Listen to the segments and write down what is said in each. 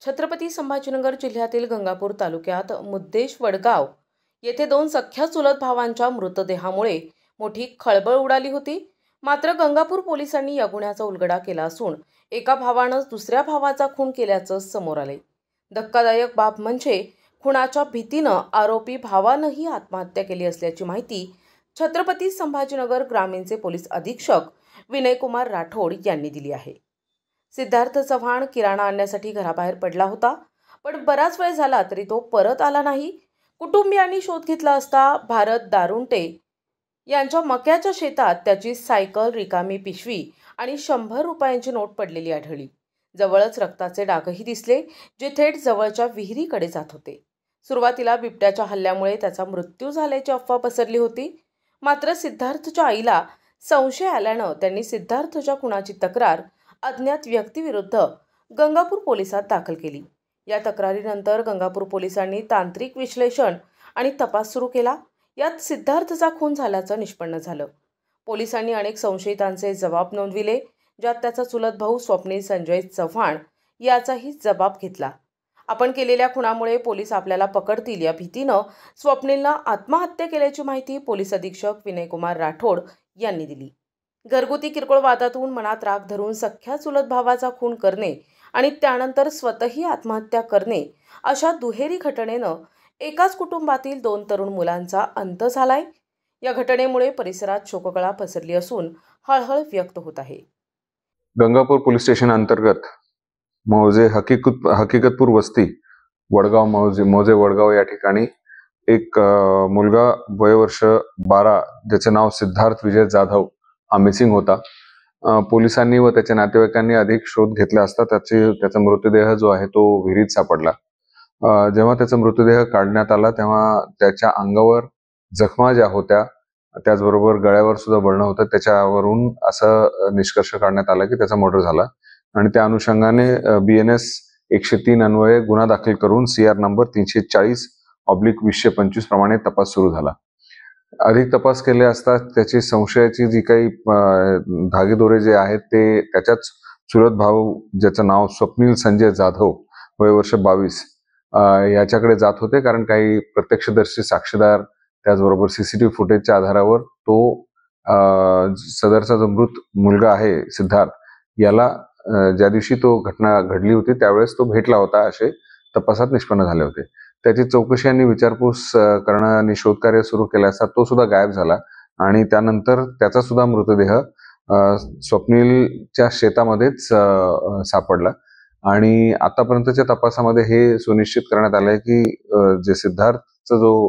छत्रपती संभाजीनगर जिल्ह्यातील गंगापूर तालुक्यात मुद्देश वडगाव येथे दोन सख्ख्या चुलत भावांच्या मृतदेहामुळे मोठी खळबळ उडाली होती। मात्र गंगापूर पोलिसांनी या गुन्ह्याचा उलगडा केला असून एका भावानं दुसऱ्या भावाचा खून केल्याचं समोर आले। धक्कादायक बाब म्हणजे खुनाच्या भीतीनं आरोपी भावानंही आत्महत्या केली असल्याची माहिती छत्रपती संभाजीनगर ग्रामीणचे पोलीस अधीक्षक विनयकुमार राठोड यांनी दिली आहे। सिद्धार्थ चव्हाण किराणा आणण्यासाठी घराबाहेर पडला होता, पण बराच वेळ झाला तरी तो परत आला नाही। कुटुंबियांनी शोध घेतला असता भारत दारुंटे यांच्या मक्याच्या शेतात त्याची सायकल, रिकामी पिशवी आणि 100 रुपयांची नोट पडलेली आढळली। जवळच रक्ताचे डागही दिसले, जे थेट जवळच्या विहिरीकडे जात होते। सुरुवातीला बिबट्याच्या हल्ल्यामुळे त्याचा मृत्यू झाल्याची अफवा पसरली होती, मात्र सिद्धार्थच्या आईला संशय आल्यानं त्यांनी सिद्धार्थच्या खुनाची तक्रार अज्ञात व्यक्तीविरुद्ध गंगापूर पोलिसात दाखल केली। या तक्रारीनंतर गंगापूर पोलिसांनी तांत्रिक विश्लेषण आणि तपास सुरू केला। यात सिद्धार्थचा खून झाल्याचं निष्पन्न झालं। पोलिसांनी अनेक संशयितांचे जबाब नोंदविले, ज्यात त्याचा चुलत भाऊ स्वप्नील संजय चव्हाण याचाही जबाब घेतला। आपण केलेल्या खुनामुळे पोलीस आपल्याला पकडतील या भीतीनं स्वप्नीलनं आत्महत्या केल्याची माहिती पोलीस अधीक्षक विनयकुमार राठोड यांनी दिली। घरगुती किरकोळ वादातून मनात राग धरून सख्ख्या चुलत भावाचा खून करणे आणि त्यानंतर स्वतःही आत्महत्या करणे अशा दुहेरी घटनेनं एकाच कुटुंबातील 2 तरुण मुलांचा अंत झालाय। या घटनेमुळे परिसरात शोककळा पसरली असून हळहळ व्यक्त होत आहे। गंगापूर पोलीस स्टेशन अंतर्गत मौजे हकीकतपूर वस्ती वडगाव मौजे वडगाव या ठिकाणी एक मुलगा वयवर्ष 12 ज्याचे नाव सिद्धार्थ विजय जाधव मिसिंग होता। पोलिसांनी व त्याच्या नातेवाईकांनी अधिक शोध घेतला असता त्याचा मृतदेह जो आहे तो विहिरीत सापडला। जेव्हा त्याचा मृतदेह काढण्यात आला तेव्हा त्याच्या अंगावर जखमा ज्या होत्या, त्याचबरोबर गळ्यावर सुद्धा बळणं होतं। त्याच्यावरून असं निष्कर्ष काढण्यात आला की त्याचा मर्डर झाला आणि त्या अनुषंगाने BNS 103 अन्वये गुन्हा दाखल करून CR नंबर 340/2025 प्रमाणे तपास सुरू झाला। अधिक तपास केले असता त्याची संशयाची जी काही धागेदोरे जे आहेत ते त्याच्याच चुलत भाऊ ज्याचं नाव स्वप्नील संजय जाधव वयवर्ष 22 याच्याकडे जात होते, कारण काही प्रत्यक्षदर्शी साक्षीदार त्याचबरोबर CCTV फुटेजच्या आधारावर तो सदरचा जो मृत मुलगा आहे सिद्धार्थ याला ज्या दिवशी तो घटना घडली होती त्यावेळेस तो भेटला होता असे तपासात निष्पन्न झाले होते। त्याची चौकशी आणि विचारपूस करणं आणि शोधकार्य सुरू केलं असता तो सुद्धा गायब झाला आणि त्यानंतर त्याचा सुद्धा मृतदेह स्वप्नीलच्या शेतामध्येच सापडला आणि आतापर्यंतच्या तपासामध्ये हे सुनिश्चित करण्यात आलंय की जे सिद्धार्थचा जो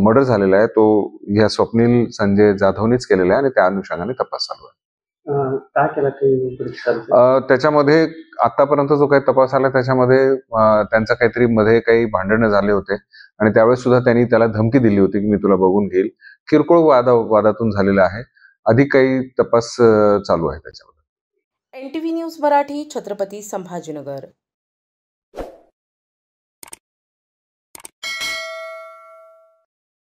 मर्डर झालेला आहे तो ह्या स्वप्नील संजय जाधवनेच केलेला आहे आणि त्या अनुषंगाने तपास चालू आहे। काय केलं त्याच्यामध्ये आतापर्यंत जो काही तपास आला त्याच्यामध्ये त्यांचा काहीतरी मध्ये काही भांडणं झाले होते आणि त्यावेळेस सुद्धा त्यांनी त्याला धमकी दिली होती की मी तुला बघून घेईल। किरकोळ वादातून झालेला आहे। अधिक काही तपास चालू आहे त्याच्यामध्ये। NTV news Marathi, Chhatrapati Sambhajinagar.